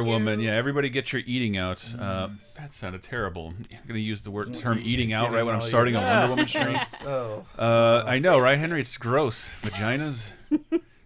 Woman, yeah. Everybody get your eating out. That sounded terrible. I'm going to use the term eating out right when I'm starting a Wonder Woman stream. I know, right, Henry? It's gross. Vaginas.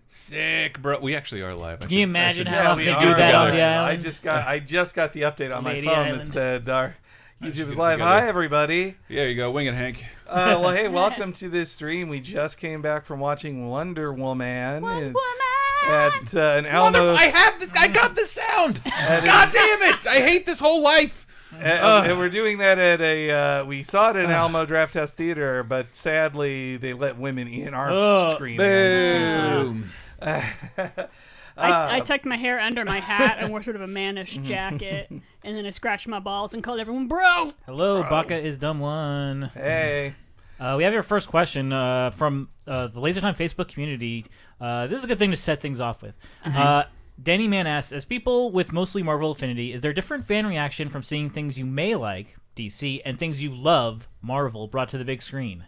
Sick, bro. We actually are live. Can you imagine how they do that on the island? I just got the update on my phone Island. that said our YouTube is live. Hi, everybody. Yeah, you go. Wing it, Hank. Well, hey, welcome to this stream. We just came back from watching Wonder Woman. At an Alamo. I have this. I got the sound. God damn it! I hate this whole life. And we're doing that at a. We saw it at an Alamo Draft House Theater, but sadly they let women in our screen. Boom. I tucked my hair under my hat and wore sort of a mannish jacket, and then I scratched my balls and called everyone bro. Hello, Baka is dumb one. Hey. We have your first question from the Laser Time Facebook community. This is a good thing to set things off with. Danny Man asks, as people with mostly Marvel affinity, is there different fan reaction from seeing things you may like, DC, and things you love, Marvel, brought to the big screen?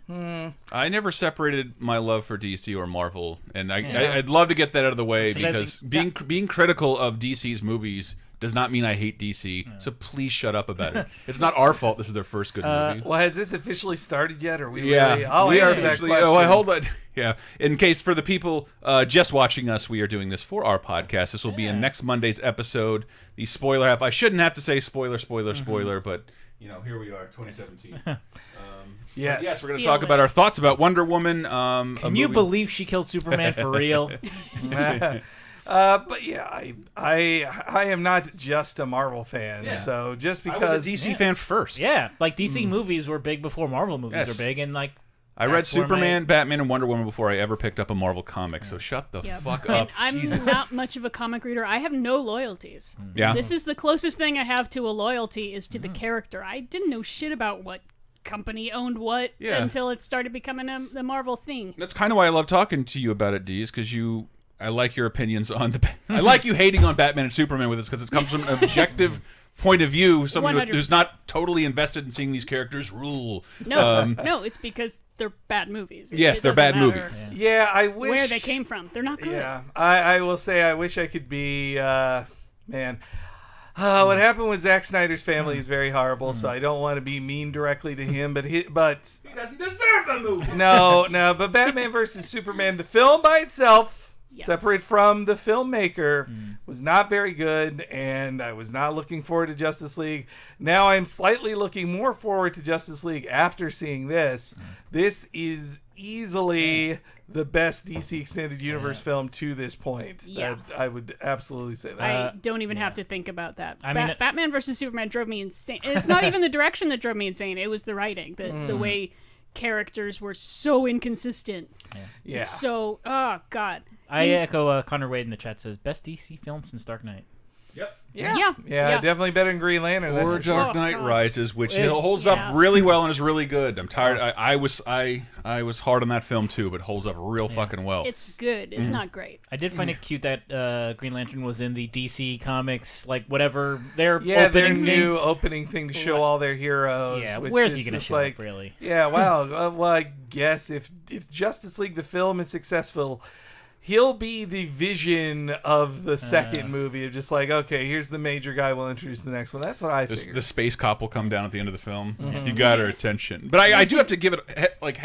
I never separated my love for DC or Marvel, and I'd love to get that out of the way, because being critical of DC's movies does not mean I hate DC, so please shut up about it. It's not our fault this is their first good movie. Well, has this officially started yet? Or we yeah, really? I'll we are answer that officially. question. Oh, hold on. Yeah, in case for the people just watching us, we are doing this for our podcast. This will be in next Monday's episode. The spoiler half. I shouldn't have to say spoiler, but you know, here we are, 2017. Yes, we're going to talk about our thoughts about Wonder Woman. Can you believe she killed Superman for real? But yeah, I am not just a Marvel fan, so just because I was a DC fan first. Yeah, like DC movies were big before Marvel movies were big, and like I read Superman, Batman, and Wonder Woman before I ever picked up a Marvel comic. So shut the fuck up. And I'm not much of a comic reader. I have no loyalties. Yeah, this is the closest thing I have to a loyalty is to the character. I didn't know shit about what company owned what until it started becoming the Marvel thing. That's kind of why I love talking to you about it, Dee, is because I like your opinions on the. I like you hating on Batman and Superman with this because it comes from an objective point of view. Someone 100%. who's not totally invested in seeing these characters rule. No, no, it's because they're bad movies. Yes, they're bad movies. Yeah, I wish where they came from. They're not good. Yeah, I will say I wish I could be. Man, what happened with Zack Snyder's family is very horrible. So I don't want to be mean directly to him, but he doesn't deserve a movie. No, but Batman versus Superman, the film by itself. Yes. Separate from the filmmaker, was not very good, and I was not looking forward to Justice League. Now I'm slightly looking more forward to Justice League after seeing this. This is easily the best DC Extended Universe film to this point. Yeah. I would absolutely say that. I don't even have to think about that. Batman versus Superman drove me insane. It's not even the direction that drove me insane. It was the writing, the way characters were so inconsistent. Yeah. So, oh god. I echo Connor Wade in the chat says best DC film since Dark Knight. Yep. Yeah. Definitely better than Green Lantern. Or Dark Knight Rises, which holds up really well and is really good. I'm tired. I was hard on that film too, but holds up real fucking well. It's good. It's not great. I did find it cute that Green Lantern was in the DC Comics, like whatever their new opening thing to show all their heroes. Yeah, where's he going to show up, really? Yeah, wow. Well, I guess if Justice League the film is successful, he'll be the vision of the second movie of just like, okay, here's the major guy, we'll introduce the next one. That's what I figured. The space cop will come down at the end of the film. You got our attention. But I do have to give it,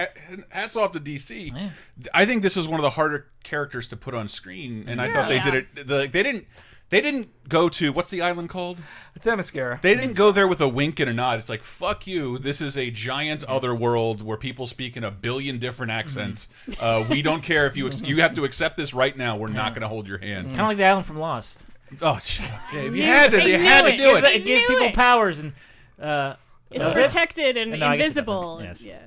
hats off to DC. Yeah. I think this was one of the harder characters to put on screen, and I thought they did it. They didn't go to, what's the island called? Themyscira. They didn't go there with a wink and a nod. It's like, fuck you. This is a giant other world where people speak in a billion different accents. We don't care if you have to accept this right now. We're not going to hold your hand. Kind of like the island from Lost. Oh, Dave, you had to do it. It gives people powers and it's protected and invisible. Yes. Yeah.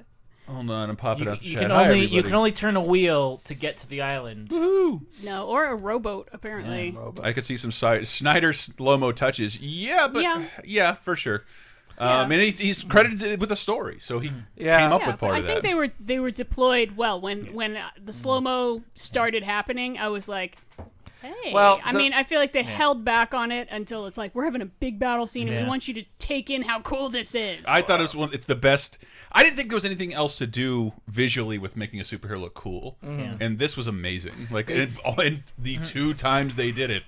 Hold on, I'm popping out the you chat. You can only turn a wheel to get to the island. Woohoo! No, or a rowboat, apparently. I could see some Snyder slow-mo touches. Yeah, but yeah, for sure. And he's credited with a story, so he came up with part of that. I think they were deployed well. When the slow-mo started happening, I was like, hey. Well, I mean, I feel like they held back on it until it's like, we're having a big battle scene, and we want you to take in how cool this is. I thought it's the best. I didn't think there was anything else to do visually with making a superhero look cool, and this was amazing. Like in the 2 times they did it,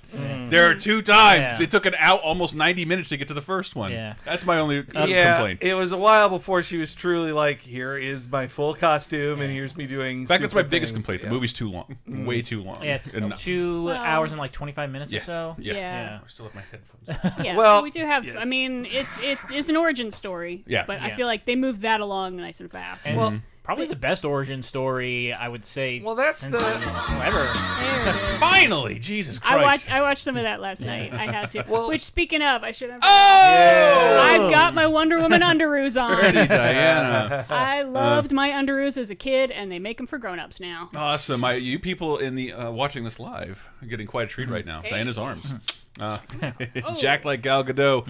There are 2 times. Yeah. It took almost 90 minutes to get to the first one. Yeah. That's my only Yeah, complaint. it was a while before she was truly like, here is my full costume, and here's me doing. In fact, that's my biggest things. complaint. The movie's too long, way too long. Yeah, it's And- 2 hours and like 25 minutes or so. Yeah. Yeah. I still have my headphones. Yeah, Well, we do have. yes. I mean, it's an origin story. Yeah. but I Yeah. feel like they moved that along nice and fast. And probably the best origin story, I would say. Well, that's since the- ever. There it is. Finally, Jesus Christ! I watched some of that last night. I had to. Well- Which, speaking of, I should have. Oh, I've got my Wonder Woman underoos on. Dirty Diana. I loved my underoos as a kid, and they make them for grown-ups now. Awesome. You people in the watching this live are getting quite a treat right now. Diana's arms. Jacked like Gal Gadot.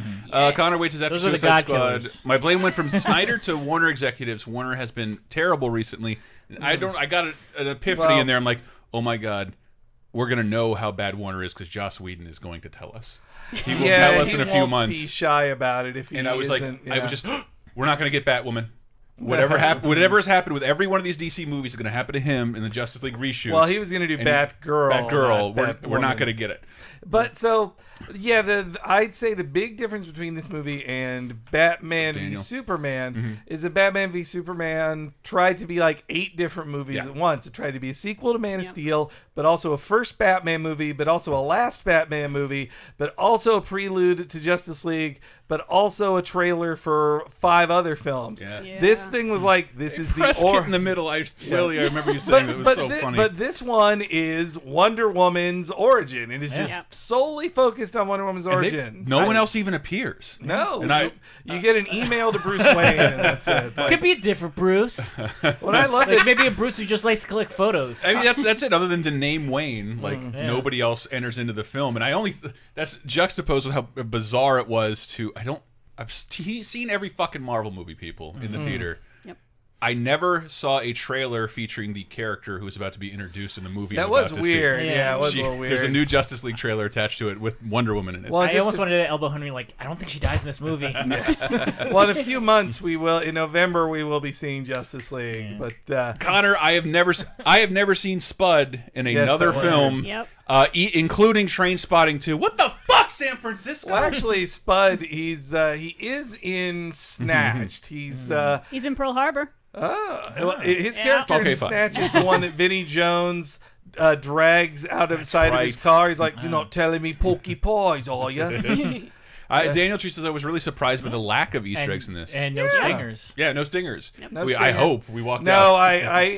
Connor waits his after Those are the Suicide God Squad. killers. My blame went from Snyder to Warner executives. Warner has been terrible recently. I got an epiphany in there. I'm like, oh my god, we're gonna know how bad Warner is because Joss Whedon is going to tell us. He will tell us in a few won't months. Be shy about it if he. And I was like, isn't, I was just, we're not going to get Batwoman. Whatever has happened with every one of these DC movies is going to happen to him in the Justice League reshoots. Well, he was going to do And Batgirl. Batgirl. not We're not Batwoman. going to get it. But so, yeah, I'd say the big difference between this movie and Batman v Daniel. Superman is that Batman v Superman tried to be like 8 different movies at once. It tried to be a sequel to Man of Steel, but also a first Batman movie, but also a last Batman movie, but also a prelude to Justice League, but also a trailer for 5 other films. Yeah. Yeah. This thing was like, this is the Press kit in the middle. Willie, I remember you saying that. It was so funny. But this one is Wonder Woman's origin. It is just solely focused on Wonder Woman's And origin. no one else even appears. No. And you get an email to Bruce Wayne, and that's it. Like, Could be a different Bruce. what I love Like is maybe a Bruce who just likes to click photos. I mean, that's it. Other than the name Wayne, like nobody else enters into the film, and I only that's juxtaposed with how bizarre it was to. I've seen every fucking Marvel movie, people, in the theater. Yep. I never saw a trailer featuring the character who was about to be introduced in the movie. that I'm was about to see. weird. Yeah, it was a little weird. There's a new Justice League trailer attached to it with Wonder Woman in it. Well, I just almost wanted to elbow Henry like, I don't think she dies in this movie. well, in a few months we will. In November we will be seeing Justice League. But Connor, I have never seen Spud in another that was film, Yep. including Train Spotting 2. What the fuck, San Francisco? well, actually, Spud, he is in Snatched. He's in Pearl Harbor. well, his Yeah. character Okay, in fine. Snatch is the one that Vinnie Jones drags out of the side of his right. car. He's like, "You're not telling me porky pies, are you?" Daniel Tree says I was really surprised by the lack of Easter eggs in this. And no stingers. Yeah, no stingers. No I stingers. hope we walked No, out.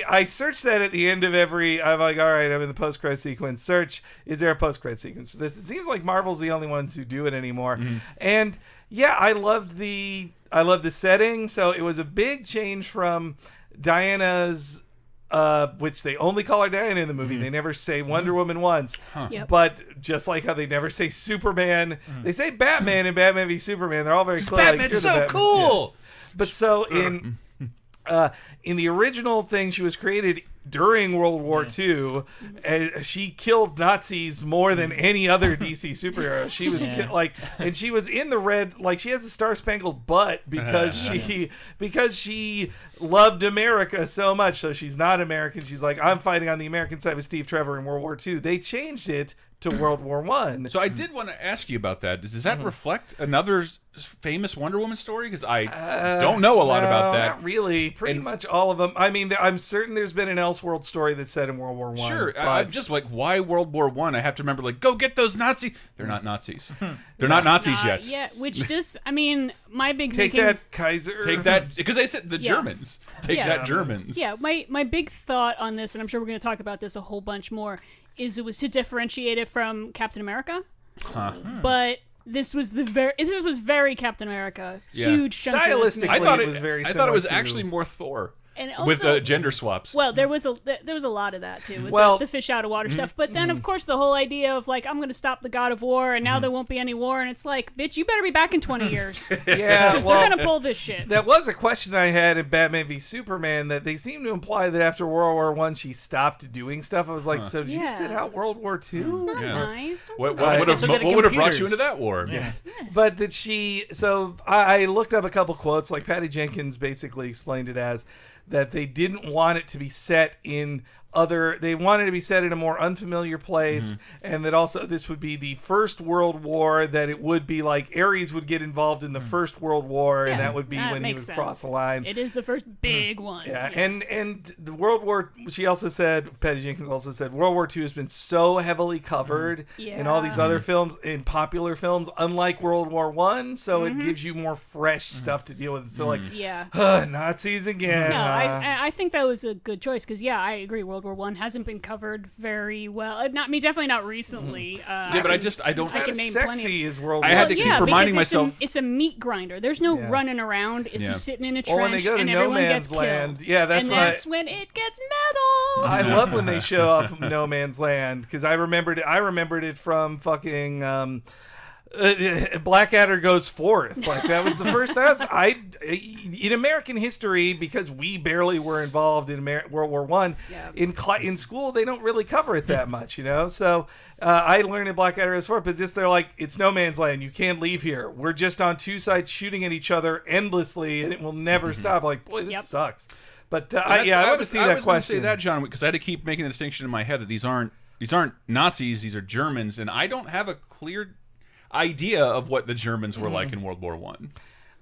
I searched that at the end of every. I'm like, all right, I'm in the post-credit sequence. Search, is there a post-credit sequence for this? It seems like Marvel's the only ones who do it anymore. And yeah, I loved the setting. So it was a big change from Diana's. Which they only call her Diana in the movie. They never say Wonder Woman once. Yep. But just like how they never say Superman, they say Batman in Batman v Superman. They're all very close. Batman's "You're the so Batman." cool! Yes. But so in the original thing, she was created during World War II. She killed Nazis more than any other DC superhero. She was and she was in the red. Like, she has a Star Spangled Butt because she loved America so much. So she's not American. She's like, I'm fighting on the American side with Steve Trevor in World War II. They changed it to World War One. So I did want to ask you about that. Does that reflect another famous Wonder Woman story? Because I don't know a lot about that. Not really. Pretty much all of them. I mean, I'm certain there's been an Elseworld story that's set in World War One. Sure, I'm just like, why World War One? I have to remember, like, go get those Nazis. They're not Nazis. They're not Nazis yet. Yeah, which just, I mean, my big Take thinking, that, Kaiser. Take that, because they said the Yeah. Germans. Take Yeah. that, Germans. Yeah, my big thought on this, and I'm sure we're going to talk about this a whole bunch more, is it was to differentiate it from Captain America. But this was very Captain America. Yeah. Huge chunk of this Stylistically, movie. I thought it was very I thought it was similar to- actually more Thor. And with also- gender swaps. Well, there was a lot of that too, with Well- the fish out of water stuff. But then, of course, the whole idea of like, I'm going to stop the God of War, and now there won't be any war, and it's like, bitch, you better be back in 20 years. Yeah, Because well, they're going to pull this shit. that was a question I had in Batman v Superman, that they seem to imply that after World War One she stopped doing stuff. I was like, so did you Yeah. sit out World War Two? It's not Yeah. nice. Don't What do that. would have So get what would have brought you computers. into that war? But that she, so I looked up a couple quotes, like Patty Jenkins basically explained it as that they didn't want it to be set in they wanted to be set in a more unfamiliar place, and that also this would be the first World War, that it would be like Ares would get involved in the First World War, and that would be when he would cross the line. It is the first big one. Yeah, and the World War, she also said, Patty Jenkins also said, World War II has been so heavily covered in all these other films, in popular films, unlike World War One, so it gives you more fresh stuff to deal with. So like, Nazis again. No, I think that was a good choice, because I agree, World War One hasn't been covered very well. Definitely not recently. But I don't. It's not as sexy as World War. I had to keep reminding myself. It's a meat grinder. There's no running around. It's just sitting in a trench, when they go to and No everyone Man's gets Land, killed. that's when it gets metal. I love when they show off No Man's Land, because I remembered it from fucking Blackadder Goes Forth. Like, that was the first. In American history, because we barely were involved in World War One. In school, they don't really cover it that much, So I learned in Blackadder Goes Forth, but just they're like, it's no man's land. You can't leave here. We're just on two sides shooting at each other endlessly, and it will never stop. Like, boy, this sucks. But I want to see that question. I was going to say that, John, because I had to keep making the distinction in my head that these aren't Nazis, these are Germans, and I don't have a clear idea of what the Germans were like in World War One.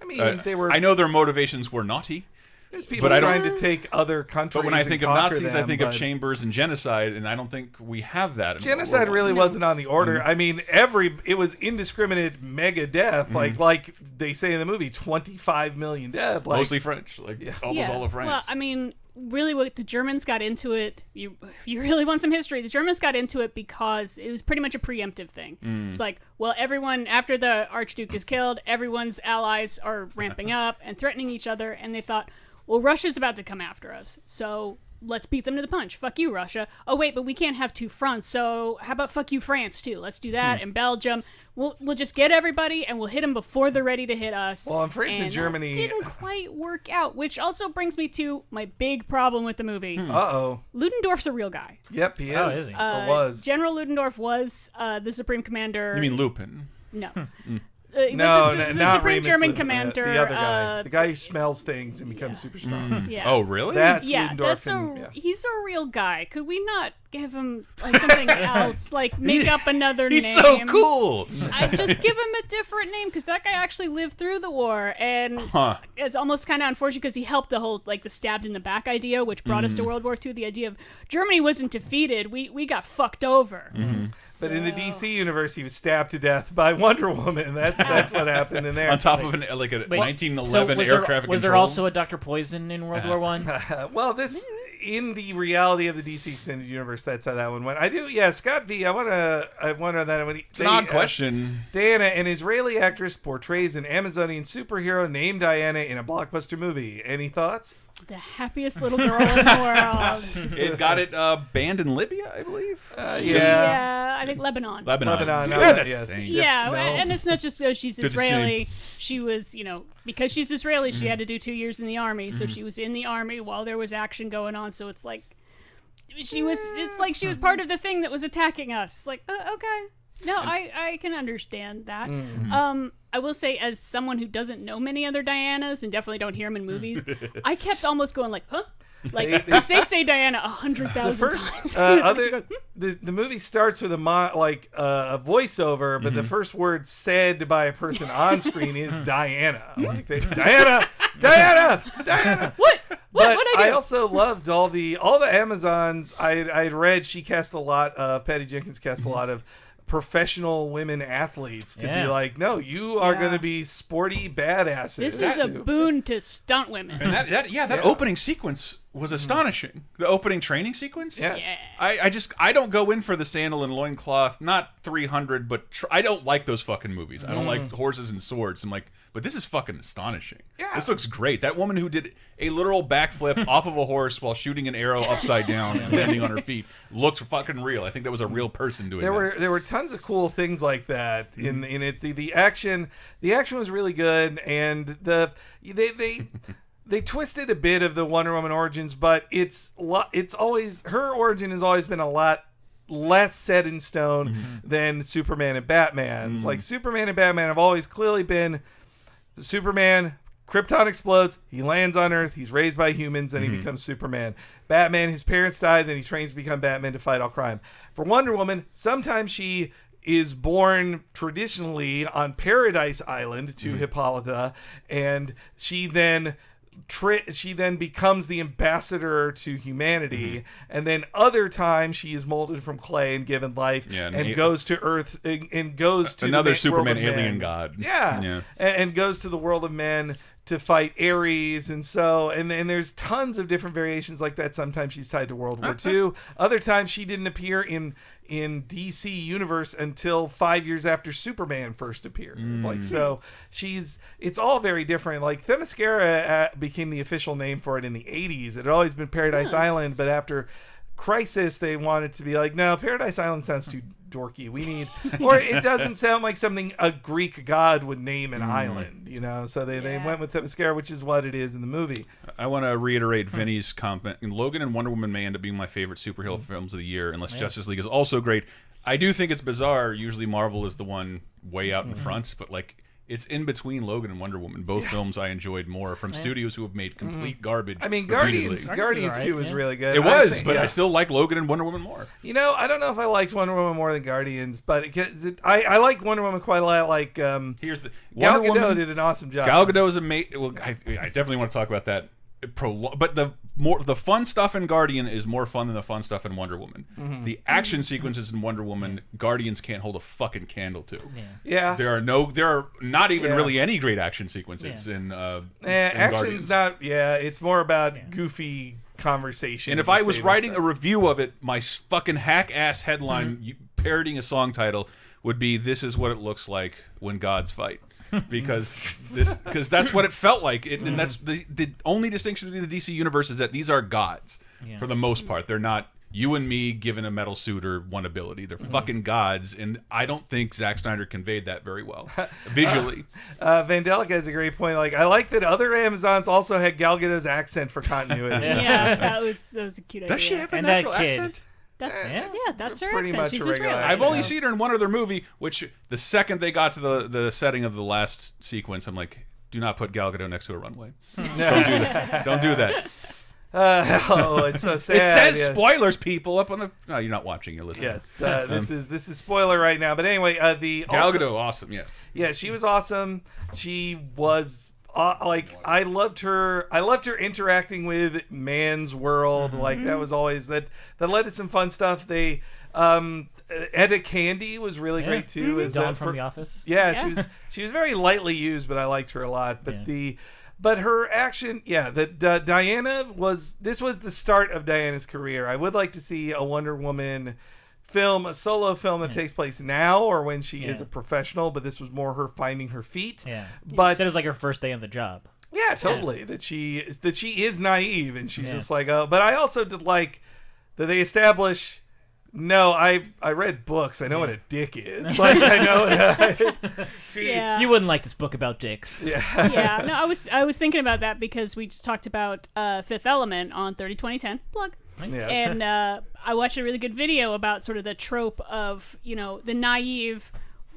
I mean, they were. I know their motivations were naughty. There's people trying to take other countries. But when I think of Nazis, them, I think of chambers and genocide, and I don't think we have that. In genocide really wasn't on the order. I mean, it was indiscriminate mega death, like they say in the movie, 25 million dead. Like, mostly French, almost all of France. Well, I mean, really, what the Germans got into it. If you really want some history, the Germans got into it because it was pretty much a preemptive thing. It's like, well, everyone after the Archduke is killed, everyone's allies are ramping up and threatening each other, and they thought, well, Russia's about to come after us, so let's beat them to the punch. Fuck you, Russia. Oh, wait, but we can't have two fronts, so how about fuck you, France, too? Let's do that, and Belgium. We'll just get everybody, and we'll hit them before they're ready to hit us. Well, and France and Germany didn't quite work out, which also brings me to my big problem with the movie. Ludendorff's a real guy. Yep, he is. Oh, is he? Or was. General Ludendorff was the Supreme Commander. You mean Lupin? No. The Supreme German commander. The other guy. The guy who smells things and becomes super strong. Yeah. Oh, really? That's Ludendorff. He's a real guy. Could we not give him something else? Like, make up another name. He's so cool. I just give him a different name, because that guy actually lived through the war, and it's almost kind of unfortunate because he helped the whole the stabbed in the back idea, which brought us to World War II. The idea of Germany wasn't defeated; we got fucked over. So. But in the DC universe, he was stabbed to death by Wonder Woman. That's what happened in there. On top of a 1911 air traffic Was there also a Dr. Poison in World War One? Well, in the reality of the DC extended universe, that's how that one went. I do, Scott V. I wonder that when it's an odd question. Diana, an Israeli actress, portrays an Amazonian superhero named Diana in a blockbuster movie. Any thoughts? The happiest little girl in the world. It got it banned in Libya, I believe. Yeah, I think Lebanon. Yes. And it's not just because she's Israeli. She was, because she's Israeli, she had to do 2 years in the army. So she was in the army while there was action going on. So it's like she was part of the thing that was attacking us. It's like, okay. No, I can understand that. I will say, as someone who doesn't know many other Dianas and definitely don't hear them in movies, I kept almost going like, huh? Like, they say Diana 100,000 times. The movie starts with a voiceover, but the first word said by a person on screen is Diana. Like Diana. What? But what I do? I also loved all the Amazons. I'd read she cast a lot of Patty Jenkins cast a lot of professional women athletes to be like, no, you are going to be sporty badasses. This is a boon to stunt women. And that opening sequence was astonishing. The opening training sequence? Yes. Yeah. I don't go in for the sandal and loincloth, not 300, but I don't like those fucking movies. I don't like horses and swords. I'm like, but this is fucking astonishing. Yeah. This looks great. That woman who did a literal backflip off of a horse while shooting an arrow upside down and landing on her feet looked fucking real. I think that was a real person doing that. There were tons of cool things like that in it. The action was really good, and they twisted a bit of the Wonder Woman origins, but it's always, her origin has always been a lot less set in stone than Superman and Batman's. Like, Superman and Batman have always clearly been Superman, Krypton explodes. He lands on Earth. He's raised by humans, and he becomes Superman. Batman, his parents died, then he trains to become Batman to fight all crime. For Wonder Woman, sometimes she is born traditionally on Paradise Island to Hippolyta, and she then becomes the ambassador to humanity, and then other times she is molded from clay and given life, and goes to Earth and goes to another the Superman world of alien men. god. And goes to the world of men to fight Ares, and there's tons of different variations like that. Sometimes she's tied to World War II. Other times she didn't appear in DC Universe until 5 years after Superman first appeared. It's all very different. Like Themyscira became the official name for it in the 80s. It had always been Paradise Island, but after Crisis, they wanted to be like, no, Paradise Island sounds too dorky. We need, or it doesn't sound like something a Greek god would name an island, So they went with Themyscira, which is what it is in the movie. I want to reiterate Vinny's comment. Logan and Wonder Woman may end up being my favorite superhero films of the year, unless Justice League is also great. I do think it's bizarre. Usually Marvel is the one way out in front, but like, it's in between Logan and Wonder Woman. Both films I enjoyed more from studios who have made complete garbage. I mean, repeatedly. Guardians 2 was really good. It was, but I still like Logan and Wonder Woman more. I don't know if I liked Wonder Woman more than Guardians, but I like Wonder Woman quite a lot. Like, here's the Gal Gadot did an awesome job. Gal Gadot is amazing. Well, I definitely want to talk about that. But the fun stuff in Guardian is more fun than the fun stuff in Wonder Woman. The action sequences in Wonder Woman, Guardians can't hold a fucking candle to. There are not even really any great action sequences in action's Guardians. It's more about goofy conversation. And if I was writing a review of it, my fucking hack ass headline parodying a song title would be "This is what it looks like when gods fight." because that's what it felt like. And that's the only distinction between the DC universe is that these are gods for the most part. They're not you and me given a metal suit or one ability. They're fucking gods, and I don't think Zack Snyder conveyed that very well visually. Vandelica has a great point. Like, I like that other Amazons also had Gal Gadot's accent for continuity. That was a cute idea. Does she have a And natural that kid. accent? That's her pretty accent. much She's a regular Israeli. accent. I've only seen her in one other movie, which the second they got to the setting of the last sequence, I'm like, do not put Gal Gadot next to a runway. Don't do that. Don't do that. It's so sad. It says spoilers, people, up on the. No, you're not watching. You're listening. Yes, this is spoiler right now. But anyway, Gal Gadot, awesome. Yes. Yeah, she was awesome. She was I loved her. I loved her interacting with Man's World. Like that was always that led to some fun stuff. They Etta Candy was really great too. As Dawn from The Office. Yeah, she was very lightly used, but I liked her a lot. But her action, Diana was the start of Diana's career. I would like to see a Wonder Woman film, a solo film that takes place now or when she is a professional, but this was more her finding her feet. Yeah. But it was like her first day on the job. Yeah, totally. Yeah. That she is naive and she's just like, oh, but I also did like that they establish. No, I read books. I know what a dick is. Like I know. You wouldn't like this book about dicks. Yeah. No, I was thinking about that because we just talked about Fifth Element on 30/20/10 plug. Yes. And I watched a really good video about sort of the trope of the naive,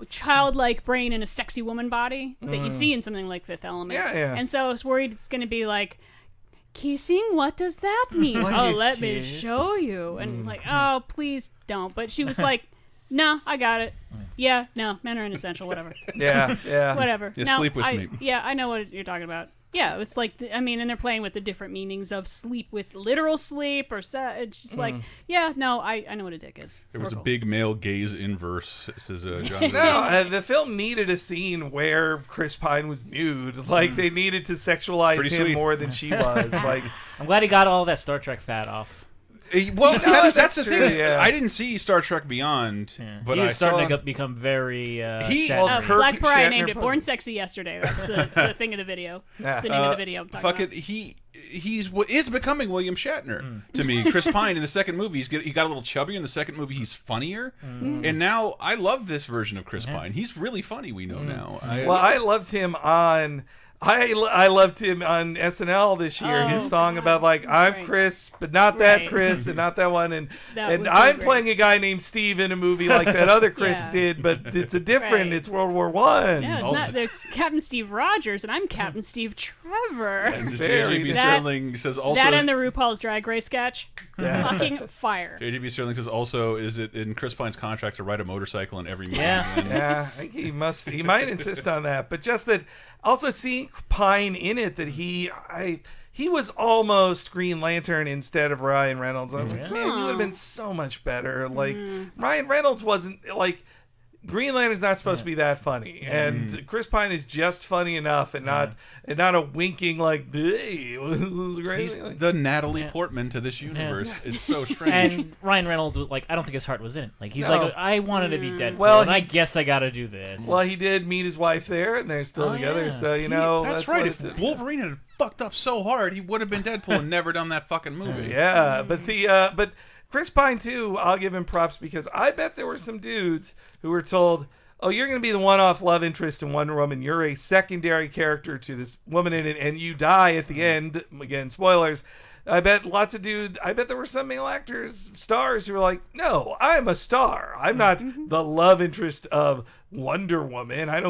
childlike brain in a sexy woman body that you see in something like Fifth Element. Yeah. And so I was worried it's going to be like, kissing? What does that mean? Let me show you. And it's like, oh, please don't. But she was like, no, I got it. Yeah, no, men are inessential, whatever. Yeah. Whatever. Yeah, now, sleep with me. Yeah, I know what you're talking about. Yeah, it's like, and they're playing with the different meanings of sleep with literal sleep or it's just like, I know what a dick is. There was a big male gaze inverse, says John. No, the film needed a scene where Chris Pine was nude. Like, they needed to sexualize him more than she was. Like, I'm glad he got all that Star Trek fat off. Well, that's the true, thing. yeah. I didn't see Star Trek Beyond, but he was I starting saw to become very. Kirk Black Pariah Shatner named it puzzle. Born Sexy yesterday. That's the thing of the video. Yeah. The name of the video I'm talking about. He is becoming William Shatner to me. Chris Pine in the second movie, he got a little chubbier. In the second movie, he's funnier. And now I love this version of Chris Pine. He's really funny. We know now. I loved him on I loved him on SNL this year. His song about like I'm Chris, but not that Chris, and not that one, and I'm playing a guy named Steve in a movie like that other Chris did, but it's a different. It's World War I. Yeah, it's not. There's Captain Steve Rogers, and I'm Captain Steve Trevor. JJB Sterling says also that and the RuPaul's Drag Race sketch. Fucking fire. JJB Sterling says also, is it in Chris Pine's contract to ride a motorcycle in every movie? Yeah, I think he must. He might insist on that, but just that. Also seeing Pine in it, that he was almost Green Lantern instead of Ryan Reynolds. I was like, man, you would have been so much better. Like Ryan Reynolds wasn't like. Green Lantern's not supposed to be that funny, and Chris Pine is just funny enough, and not a winking like, "Hey, this is great." He's the Natalie Portman to this universe. It's so strange. And Ryan Reynolds, like, I don't think his heart was in it. Like, he's like, I wanted to be Deadpool, and I guess I got to do this. Well, he did meet his wife there, and they're still together. So you know, that's right. If Wolverine had fucked up so hard, he would have been Deadpool and never done that fucking movie. Yeah, but Chris Pine, too, I'll give him props because I bet there were some dudes who were told, oh, you're going to be the one-off love interest in Wonder Woman. You're a secondary character to this woman in it, and you die at the end. Again, spoilers. I bet there were some male actors, stars, who were like, no, I'm a star. I'm not the love interest of Wonder Woman. I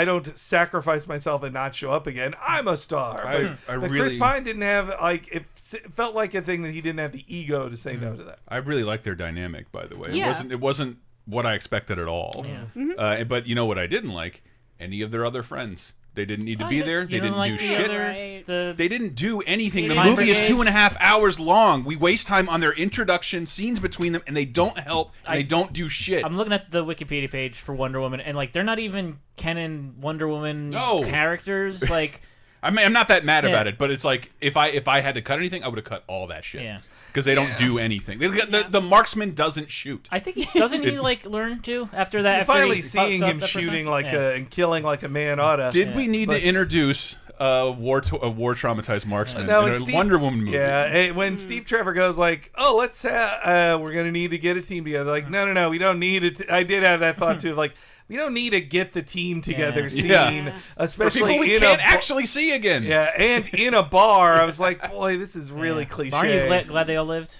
don't sacrifice myself and not show up again. I'm a star. But Chris Pine didn't have, like, it felt like a thing that he didn't have the ego to say no to that. I really like their dynamic, by the way. Yeah. It wasn't what I expected at all. Yeah. But you know what I didn't like? Any of their other friends. They didn't need to be there. They didn't do shit. They didn't do anything. The movie is 2.5 hours long. We waste time on their introduction, scenes between them, and they don't help. And they don't do shit. I'm looking at the Wikipedia page for Wonder Woman, and like they're not even canon Wonder Woman characters. Like, I mean, I'm not that mad about it, but it's like if I had to cut anything, I would have cut all that shit. Yeah. Because they don't do anything. The marksman doesn't shoot. I think doesn't he like learn to after that? After finally seeing him shooting and killing like a man oughta. Did we need to introduce a war traumatized marksman in a Wonder Woman movie? Yeah, when Steve Trevor goes like, "Oh, let's we're gonna need to get a team together." Like, no, we don't need it. I did have that thought too. Like, we don't need to get the team together scene, especially for people we can't actually see again. Yeah, and in a bar, I was like, boy, this is really cliche. Aren't you glad they all lived?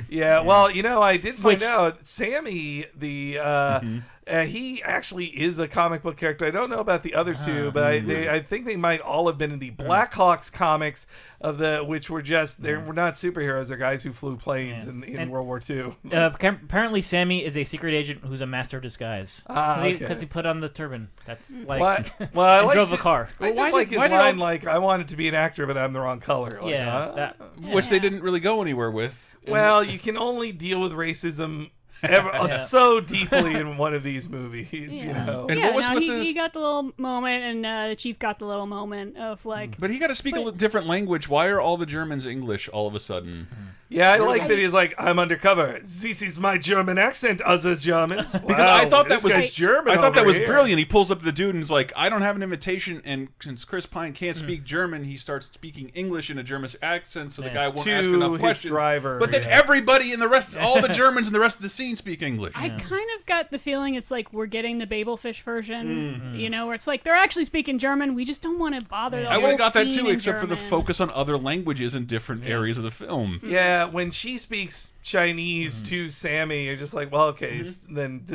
Yeah, well, you know, I did find out Sammy, he actually is a comic book character. I don't know about the other two, but I think they might all have been in the Blackhawks comics which were just they were not superheroes. They're guys who flew planes in World War II. Apparently, Sammy is a secret agent who's a master of disguise because he put on the turban. That's like I drove a car. I like his line, like I wanted to be an actor, but I'm the wrong color. Like, which they didn't really go anywhere with. Well, you can only deal with racism so deeply in one of these movies, you know. And what was with he got the little moment, and the chief got the little moment of like. But he got to speak a different language. Why are all the Germans English all of a sudden? Yeah, I like that he's like, I'm undercover. This is my German accent, other Germans. Wow, because I thought that was German. I thought that was brilliant. He pulls up the dude and is like, I don't have an invitation, and since Chris Pine can't speak German, he starts speaking English in a German accent, so the guy won't ask enough questions. But then everybody in the rest, all the Germans in the rest of the scene speak English. I kind of got the feeling it's like we're getting the Babelfish version, you know, where it's like they're actually speaking German. We just don't want to bother them. I would have got that too, except for the focus on other languages in different areas of the film. Yeah, when she speaks Chinese to Sammy, you're just like, well, okay, then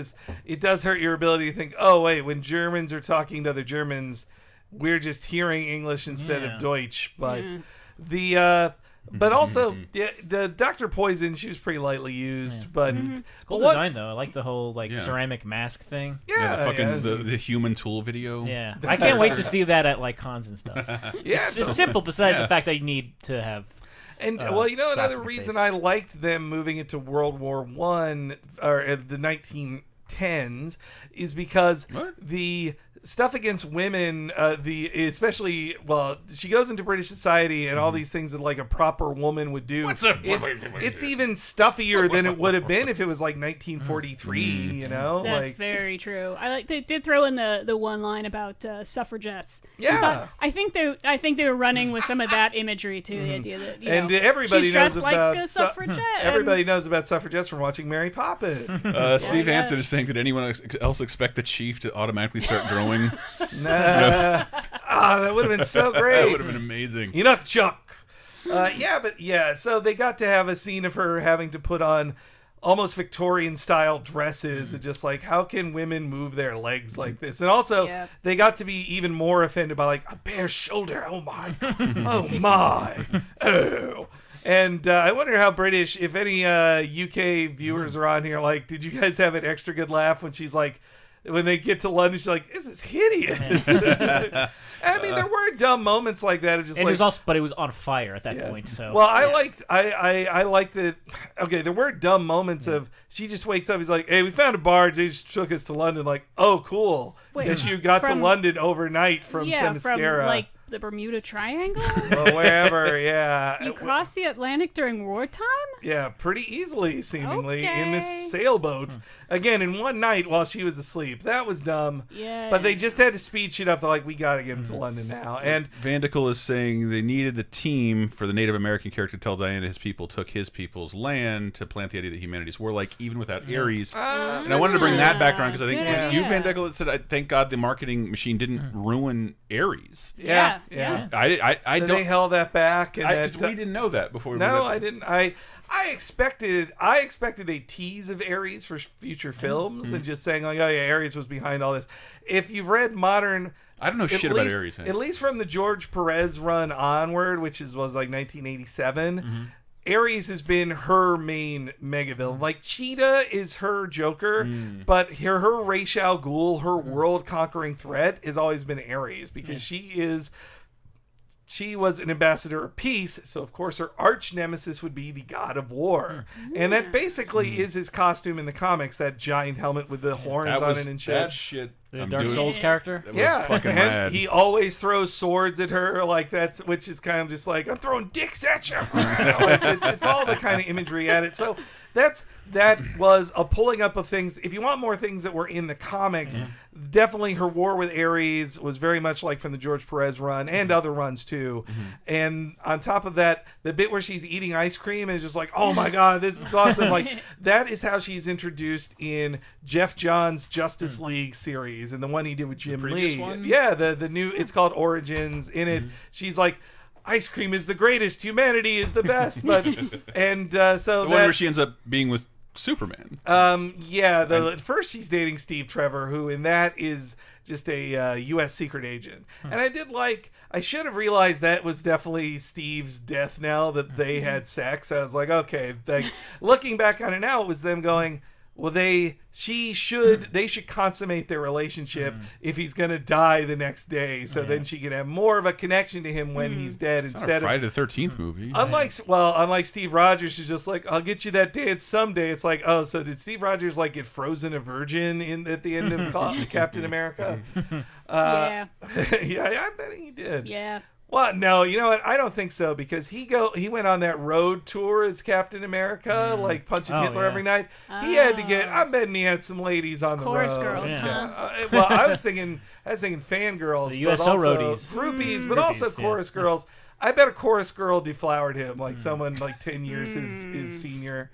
it does hurt your ability to think, oh, wait, when Germans are talking to other Germans, we're just hearing English instead of Deutsch. But but also, the Dr. Poison, she was pretty lightly used. But cool design, though. I like the whole ceramic mask thing. The human tool video. Yeah, I can't wait to see that at like cons and stuff. It's simple. Besides the fact that you need to have. And well, you know, another reason I liked them moving into World War I or the 1910s is because the stuff against women, especially she goes into British society and all these things that like a proper woman would do. It's even stuffier than it would have been if it was like 1943. You know, that's very true. They did throw in the one line about suffragettes. Yeah, I think they were running with some of that imagery too. The idea that everybody knows about like a suffragette. Everybody knows about suffragettes from watching Mary Poppins. Steve Hampton is saying, did anyone else expect the chief to automatically start growing? Nah. that would have been so great. That would have been amazing. Enough, Chuck. So they got to have a scene of her having to put on almost Victorian style dresses and just like, how can women move their legs like this? And also they got to be even more offended by like a bare shoulder. Oh my, oh my, oh. And I wonder how British, if any UK viewers are on here, like, did you guys have an extra good laugh when she's like, when they get to London, she's like, "This is hideous." I mean, there were dumb moments like that. It was also, but it was on fire at that point. So, well, I liked that. Okay, there were dumb moments of she just wakes up. He's like, "Hey, we found a barge. They just took us to London." Like, oh, cool. Because you got to London overnight from Themyscira. From like the Bermuda Triangle. Well, wherever, yeah. You crossed the Atlantic during wartime. Yeah, pretty easily, seemingly, in this sailboat. Again, in one night while she was asleep. That was dumb. Yeah. But they just had to speed shit up. They're like, we got to get him to London now. And Vandical is saying they needed the team for the Native American character to tell Diana his people took his people's land to plant the idea that humanity is warlike, even without Ares. And I wanted to bring that background because I think it was you, Vandical, that said, thank God the marketing machine didn't ruin Ares. Yeah. I don't. They held that back. And we didn't know that before. No, I didn't. I expected a tease of Ares for future films and just saying like, oh yeah, Ares was behind all this. If you've read modern, I don't know shit about Ares. At least from the George Perez run onward, which was like 1987. Ares has been her main mega villain. Like Cheetah is her Joker, but her Ra's al Ghul, her world conquering threat, has always been Ares because she was an ambassador of peace, so of course her arch nemesis would be the god of war. And that basically is his costume in the comics, that giant helmet with the horns on it and shit. That shit. The Dark Souls character? That was fucking and rad. He always throws swords at her, like which is kind of just like, I'm throwing dicks at you. Like, it's all the kind of imagery at it. So that was a pulling up of things. If you want more things that were in the comics, definitely her war with Ares was very much like from the George Perez run and other runs too. And on top of that, the bit where she's eating ice cream and is just like, oh my God, this is awesome. Like that is how she's introduced in Jeff Johns' Justice League series and the one he did with Jim Lee. One? Yeah, the new, it's called Origins. In it, she's like, ice cream is the greatest, humanity is the best. But so the one where she ends up being with Superman. At first she's dating Steve Trevor, who in that is just a U.S. secret agent. And I should have realized that was definitely Steve's death knell, that they had sex. I was like, okay. Looking back on it now, it was them going, well, they should consummate their relationship if he's gonna die the next day, so then she can have more of a connection to him when he's dead instead of Friday the 13th movie. Unlike Steve Rogers, who's just like, I'll get you that dance someday. It's like, oh, so did Steve Rogers like get frozen a virgin at the end of Captain America? Yeah, I bet he did. yeah. Well, no, you know what? I don't think so because he went on that road tour as Captain America, like punching Hitler every night. He had to get. I'm betting he had some ladies on the Chorus road. girls, huh? Well, I was thinking fangirls, The but USO also roadies. groupies, but also chorus girls. I bet a chorus girl deflowered him, like someone like 10 years his senior.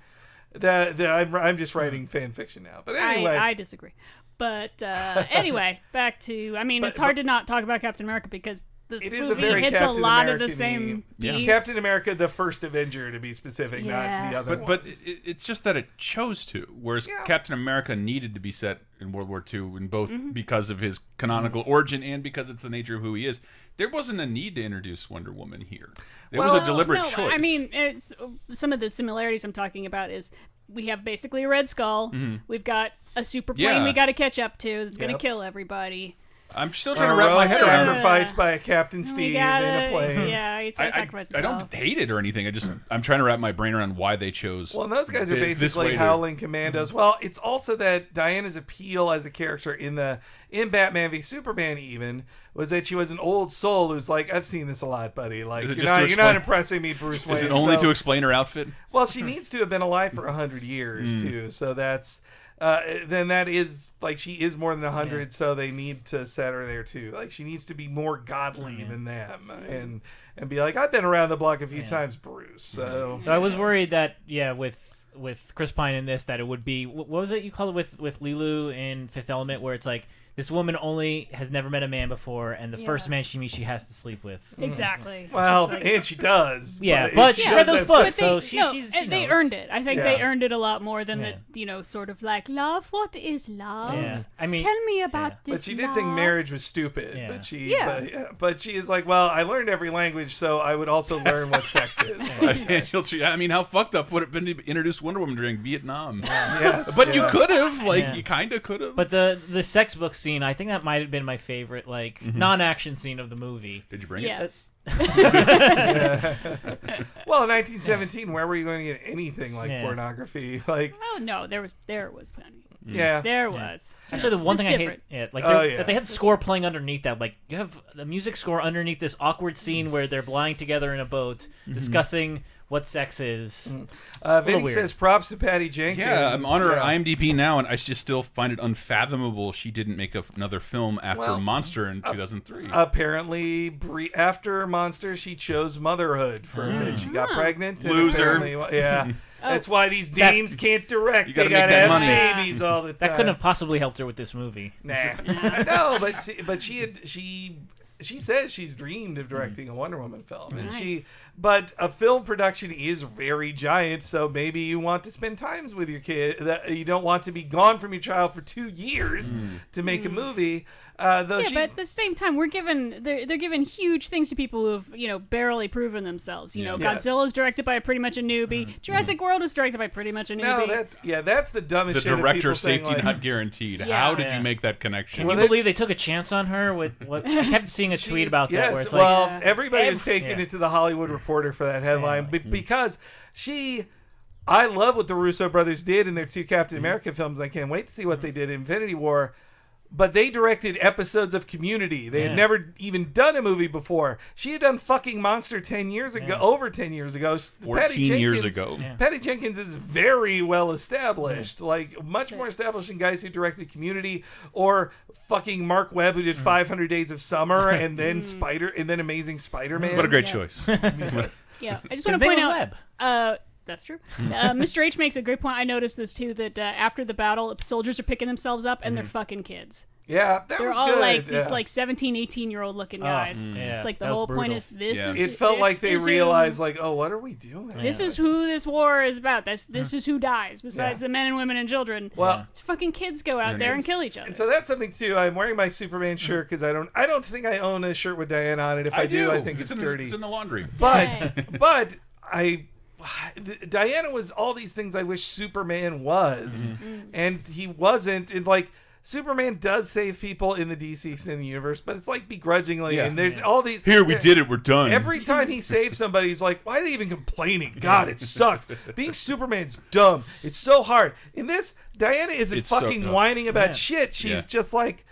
I'm just writing fan fiction now, but anyway, I disagree. But anyway, back to. I mean, it's hard to not talk about Captain America because this it is a movie very hits Captain a lot American-y. of the same beats. Captain America, the first Avenger, to be specific, not the other ones. But it's just that it chose to, whereas Captain America needed to be set in World War II, in both because of his canonical origin and because it's the nature of who he is. There wasn't a need to introduce Wonder Woman here. It was a deliberate choice. I mean, it's some of the similarities I'm talking about is we have basically a Red Skull. We've got a super plane we got to catch up to that's going to kill everybody. I'm still trying to wrap my head around it. Sacrificed by a Captain Steve in a plane. Yeah, he's going to sacrifice himself. I don't hate it or anything. I'm trying to wrap my brain around why they chose. Well, those guys are basically Howling Commandos. Well, it's also that Diana's appeal as a character in Batman v Superman even was that she was an old soul who's like, I've seen this a lot, buddy. Like you're not impressing me, Bruce Wayne. Is it only to explain her outfit? Well, she needs to have been alive for 100 years too. So that's. Then that is like she is more than 100, so they need to set her there too. Like she needs to be more godly than them, and be like, I've been around the block a few times, Bruce. So I was worried that with Chris Pine in this that it would be what was it you call it with Lilu in Fifth Element, where it's like this woman has never met a man before, and the first man she meets, she has to sleep with. Exactly. Well, and she does. Yeah, but she read those books, so they, she's they earned it. I think they earned it a lot more than Yeah. sort of like, love, what is love? Yeah. I mean, tell me about this. But she did think marriage was stupid. Yeah. But she is like, well, I learned every language, so I would also learn what sex is. I mean, how fucked up would it have been to introduce Wonder Woman during Vietnam? Yes, But you could have, you kind of could have. But the sex book scene, I think that might have been my favorite, non-action scene of the movie. Did you bring Yeah. it? Well, in 1917, where were you going to get anything like Yeah. pornography? Like, Oh no, there was plenty. yeah. There was. Actually, the one Just thing different. I hate, that they had the score playing underneath that. Like, you have the music score underneath this awkward scene where they're lying together in a boat, discussing what sex is. Vinny weird. says props to Patty Jenkins. Yeah, I'm on her IMDb now, and I just still find it unfathomable she didn't make another film after Monster in 2003. Apparently, after Monster, she chose motherhood for a bit. She got pregnant. and Loser. apparently- Yeah. That's why these dames can't direct. You They gotta gotta make that have money. babies all the time. That couldn't have possibly helped her with this movie. Nah. No, but she says she's dreamed of directing a Wonder Woman film, and Nice. but a film production is very giant, so maybe you want to spend times with your kid. That you don't want to be gone from your child for 2 years to make a movie. Though Yeah, but at the same time, they're giving huge things to people who've barely proven themselves. Yeah. Yes. Godzilla's directed by pretty much a newbie. Jurassic World was directed by pretty much a newbie. No, that's the dumbest The shit. of director people safety saying, like, not guaranteed. Yeah. How did Yeah. you make that connection? Can you believe they took a chance on her with what? I kept seeing a tweet about that Yes, where it's well, like, everybody was taking Yeah. it to the Hollywood Reporter for that headline because I love what the Russo brothers did in their 2 Captain America films. I can't wait to see what they did in Infinity War. But they directed episodes of Community. They had never even done a movie before. She had done fucking Monster 10 years ago, over 10 years ago. 14 years ago. Yeah. Patty Jenkins is very well established, like much more established than guys who directed Community or fucking Mark Webb who did 500 Days of Summer and then Amazing Spider-Man. What a great Yeah. choice. Yeah, I just His want to name point was out. Webb. That's true. Mr. H makes a great point. I noticed this too. That after the battle, soldiers are picking themselves up and they're fucking kids. Yeah, that They're was all good. like yeah. these 17, 18-year-old looking guys. yeah. It's like the That was whole point brutal. is this Yeah. is. It felt this like they is who- realized, like, oh, what are we doing? This is who this war is about. This is who dies besides the men and women and children. Well, It's fucking kids go out there and kill each other. and so that's something too. I'm wearing my Superman shirt because I don't think I own a shirt with Diana on it. If I do, I think it's dirty. It's in the laundry. But Diana was all these things I wish Superman was, and he wasn't. And like Superman does save people in the DC extended universe, but it's like begrudgingly. Yeah. And there's all these. Here, we did it. We're done. Every time he saves somebody, he's like, why are they even complaining? God, it sucks. Being Superman's dumb. It's so hard. In this, Diana isn't It's so- fucking no. whining about Yeah. shit. She's Yeah. just like,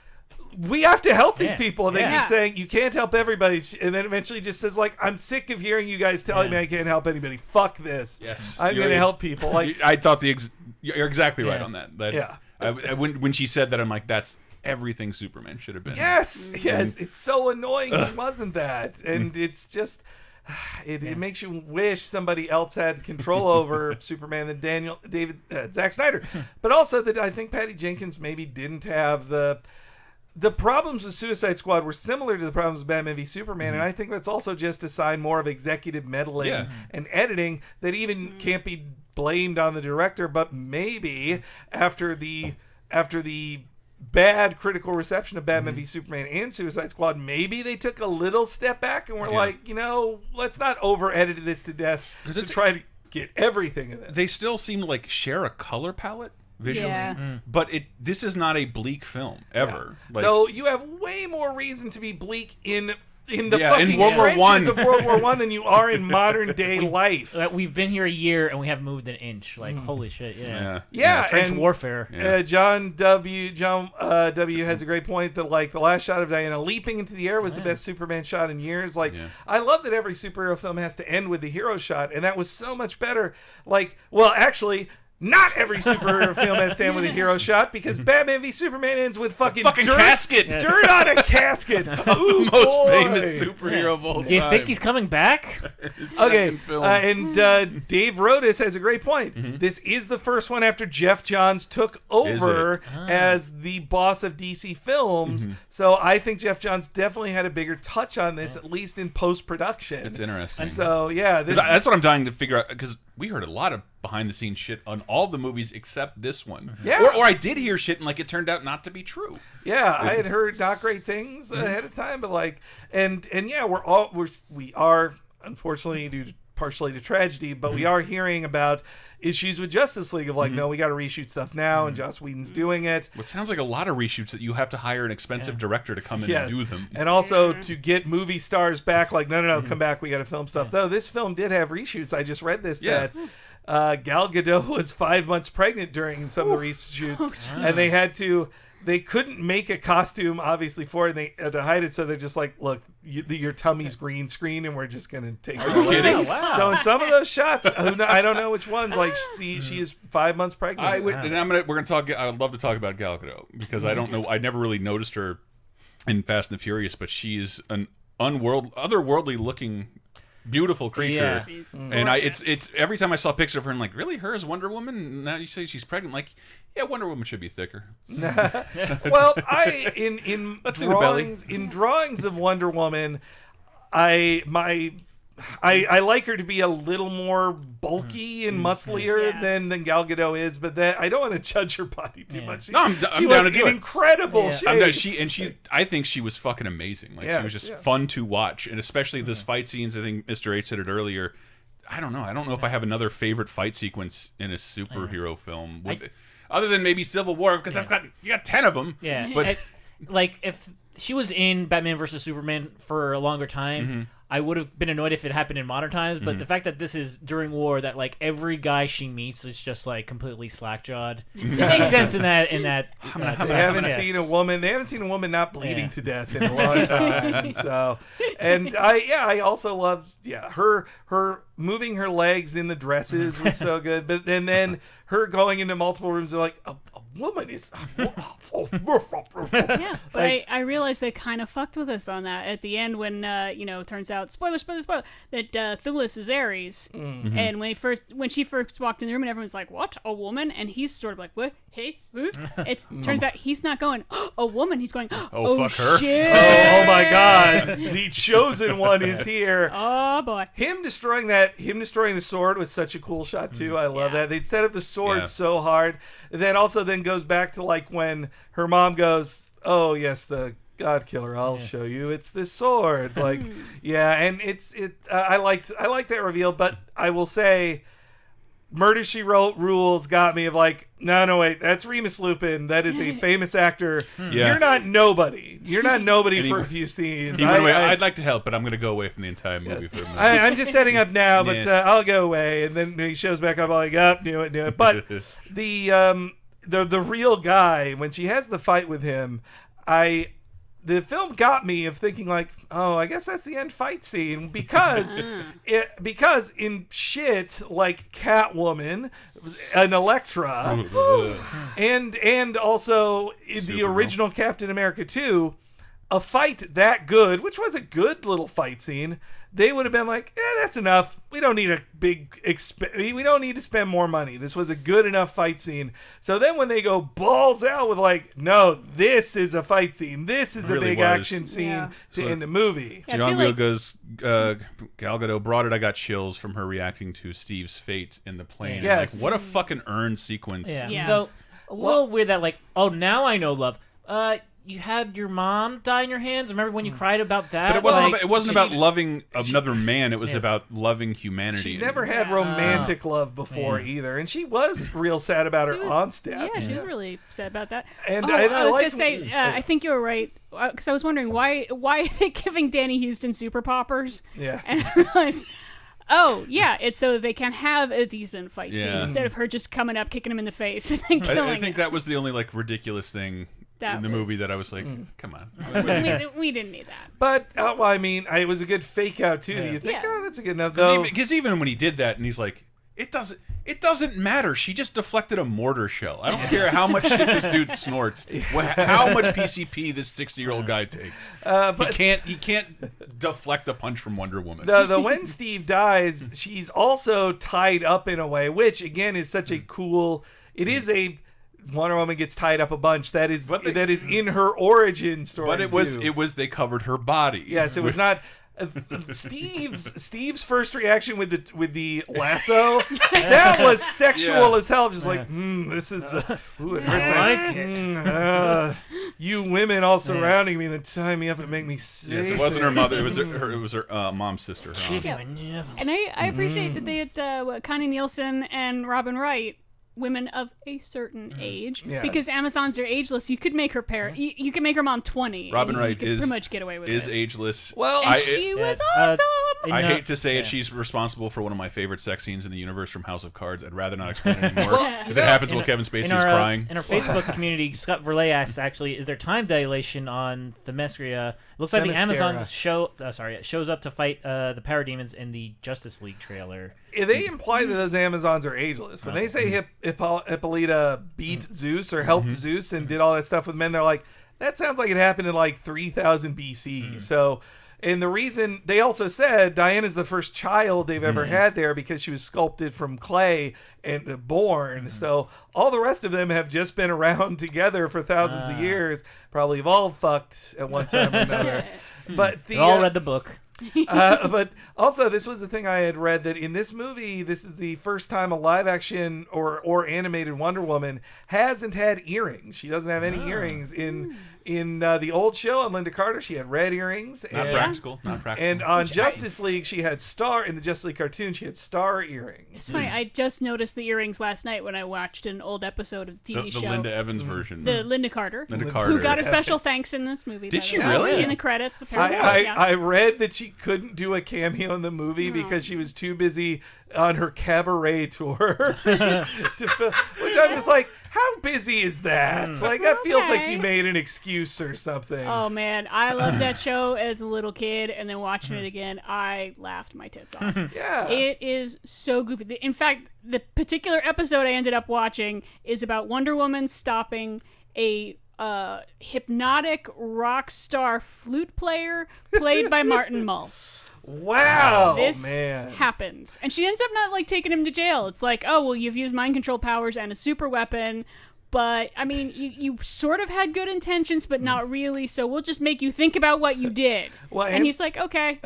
we have to help these Yeah. people. And they Yeah. keep saying, you can't help everybody. And then eventually just says, like, I'm sick of hearing you guys telling me I can't help anybody. Fuck this. Yes. I'm going to help people. Like, I thought you're exactly right Yeah. on that. That Yeah. when she said that, I'm like, that's everything Superman should have been. yes, yes. It's so annoying he wasn't that. And it's just... It makes you wish somebody else had control over Superman than Zack Snyder. But also that I think Patty Jenkins maybe didn't have the problems with Suicide Squad were similar to the problems with Batman v Superman, and I think that's also just a sign more of executive meddling Yeah. and editing that even can't be blamed on the director, but maybe after the bad critical reception of Batman v Superman and Suicide Squad, maybe they took a little step back and were like, let's not over-edit this to death to try to get everything in it. They still seem to like share a color palette visually, Yeah. but this is not a bleak film ever. Like, Though you have way more reason to be bleak in the Yeah, in fucking World War trenches I. of World War I than you are in modern day life. We've been here a year and we haven't moved an inch. Like, holy shit, yeah. Yeah, Trench and warfare. John W. has a great point that like the last shot of Diana leaping into the air was the best Superman shot in years. Like, I love that every superhero film has to end with the hero shot, and that was so much better. Like, well, actually, not every superhero film has to end with a hero shot, because Batman v Superman ends with fucking dirt, casket. dirt on a casket. Ooh, Most boy. famous superhero of all time. Do you think he's coming back? Okay, Film. and Dave Rodas has a great point. This is the first one after Jeff Johns took over as the boss of DC Films. So I think Jeff Johns definitely had a bigger touch on this, at least in post-production. It's interesting. So yeah, that's what I'm dying to figure out, because we heard a lot of behind-the-scenes shit on all the movies except this one. Yeah. Or I did hear shit and like it turned out not to be true. Yeah, I had heard not great things ahead of time, but like, and yeah, we are unfortunately partially to tragedy, but we are hearing about issues with Justice League of like, no, we got to reshoot stuff now, and Joss Whedon's doing it. What sounds like a lot of reshoots that you have to hire an expensive director to come in and do them. And also to get movie stars back, like, no, come back, we got to film stuff. Though this film did have reshoots. I just read this that Gal Gadot was 5 months pregnant during some of the reshoots, and they couldn't make a costume obviously for it. They had to hide it, so they're just like, look, your tummy's green screen, and we're just gonna take her away. kidding? Oh, wow. So in some of those shots, I don't know which ones. Like she is 5 months pregnant. We're gonna talk. I'd love to talk about Gal Gadot, because I don't know. I never really noticed her in Fast and the Furious, but she's an otherworldly looking, beautiful creature. Yeah. And it's every time I saw a picture of her, I'm like, really, her as Wonder Woman? Now you say she's pregnant? Like, yeah, Wonder Woman should be thicker. Well, in Let's see the belly. drawings of Wonder Woman, I like her to be a little more bulky and musclier than Gal Gadot is, but that I don't want to judge her body too much. No, I'm she down was to do in it. incredible shape. I think she was fucking amazing. Like, she was just fun to watch, and especially this fight scenes. I think Mr. H said it earlier. I don't know if I have another favorite fight sequence in a superhero film, other than maybe Civil War, because you got 10 of them. Yeah, but like if she was in Batman versus Superman for a longer time, I would have been annoyed if it happened in modern times. But the fact that this is during war, that like every guy she meets is just like completely slack-jawed, it makes sense in that. They haven't seen a woman not bleeding to death in a long time. So, and I also love her moving her legs in the dresses was so good. But then her going into multiple rooms, they're like, a woman is. Yeah, but I realized they kind of fucked with us on that at the end when it turns out spoiler that Thulis is Ares, and when she first walked in the room and everyone's like, what, a woman? And he's sort of like, what, hey, who? It turns out he's not going, a woman, he's going, fuck her. Shit. Oh my God, the chosen one is here. Oh boy. Him destroying the sword was such a cool shot too. I love that. They'd set up the sword so hard. And then goes back to like when her mom goes, oh yes, the God killer, I'll show you. It's this sword. Like, and I liked that reveal, but I will say Murder, She Wrote rules got me of like, no, wait, that's Remus Lupin. That is a famous actor. You're not nobody. You're not nobody for a few scenes. I'd like to help, but I'm going to go away from the entire movie. For a minute. I'm just setting up now, but I'll go away. And then when he shows back up, I'm like, up, knew it. But the real guy, when she has the fight with him, the film got me of thinking like, oh, I guess that's the end fight scene, because in shit like Catwoman, an Elektra, and also in the original Captain America 2, a fight that good, which was a good little fight scene, they would have been like, that's enough. We don't need we don't need to spend more money. This was a good enough fight scene. So then when they go balls out with like, no, this is a fight scene. This is a big action scene to end the movie. John Wheel goes, Gal Gadot brought it. I got chills from her reacting to Steve's fate in the plane. Yes. Like, what a fucking earned sequence. Yeah. So a little weird that like, oh, now I know love. You had your mom die in your hands. Remember when you cried about that? But it wasn't about loving another man. It was about loving humanity. She never had romantic love before either, and she was real sad about her aunt's death. Yeah, she was really sad about that. And I was going to say, I think you were right, because I was wondering why are they giving Danny Houston super poppers? Yeah. And I realized, oh, yeah, it's so they can have a decent fight scene instead of her just coming up, kicking him in the face, and then killing I think him. that was the only like ridiculous thing in the movie that I was like, come on. We didn't need that. But, it was a good fake out, too. Do you think, that's a good enough, though? Because even when he did that, and he's like, it It doesn't matter. She just deflected a mortar shell. I don't care how much shit this dude snorts, how much PCP this 60-year-old guy takes. But he can't deflect a punch from Wonder Woman. The when Steve dies, she's also tied up in a way, which again is such a cool. It is a Wonder Woman gets tied up a bunch. That is in her origin story. But it was they covered her body. Yes, it was not. Steve's first reaction with the lasso, that was sexual as hell. Just like, this is ooh, it hurts. You women all surrounding me that tie me up and make me sick. Yes, it wasn't her mother. It was her mom's sister. And I appreciate that they had Connie Nielsen and Robin Wright, women of a certain age, because Amazons are ageless. You could make her parent. You could make her mom 20. Robin Wright pretty much get away with is it. ageless. Well, and she was awesome. I hate to say it, she's responsible for one of my favorite sex scenes in the universe from House of Cards. I'd rather not explain it anymore because it happens while Kevin Spacey is crying. In our Facebook community, Scott Verlay asks, actually, is there time dilation on Themyscira? Looks like the Amazons shows up to fight the parademons in the Justice League trailer. They imply that those Amazons are ageless. When they say Hippolyta beat Zeus or helped Zeus and did all that stuff with men, they're like, that sounds like it happened in like 3000 BC. So, and the reason they also said Diana's the first child they've ever had there because she was sculpted from clay and born. So all the rest of them have just been around together for thousands of years. Probably have all fucked at one time or another. But they all read the book. But also, this was the thing I had read, that in this movie, this is the first time a live-action or animated Wonder Woman hasn't had earrings. She doesn't have any earrings. In the old show on Linda Carter, she had red earrings. Not practical. And on Justice League, she had in the Justice League cartoon, she had star earrings. It's funny. I just noticed the earrings last night when I watched an old episode of the TV show. The Linda Evans version. The Linda Carter. Who got a special thanks in this movie. Did she really? In the credits, apparently. I read that she couldn't do a cameo in the movie because she was too busy on her cabaret tour to film, which I'm just like, how busy is that? Like, that feels like you made an excuse or something. Oh man, I loved that show as a little kid, and then watching it again, I laughed my tits off. Yeah, it is so goofy. In fact, the particular episode I ended up watching is about Wonder Woman stopping a hypnotic rock star flute player played by Martin Mull. Wow, this man. happens, and she ends up not like taking him to jail. It's like, oh well, you've used mind control powers and a super weapon, but I mean, you sort of had good intentions, but not really. So we'll just make you think about what you did. Well, and he's like, okay.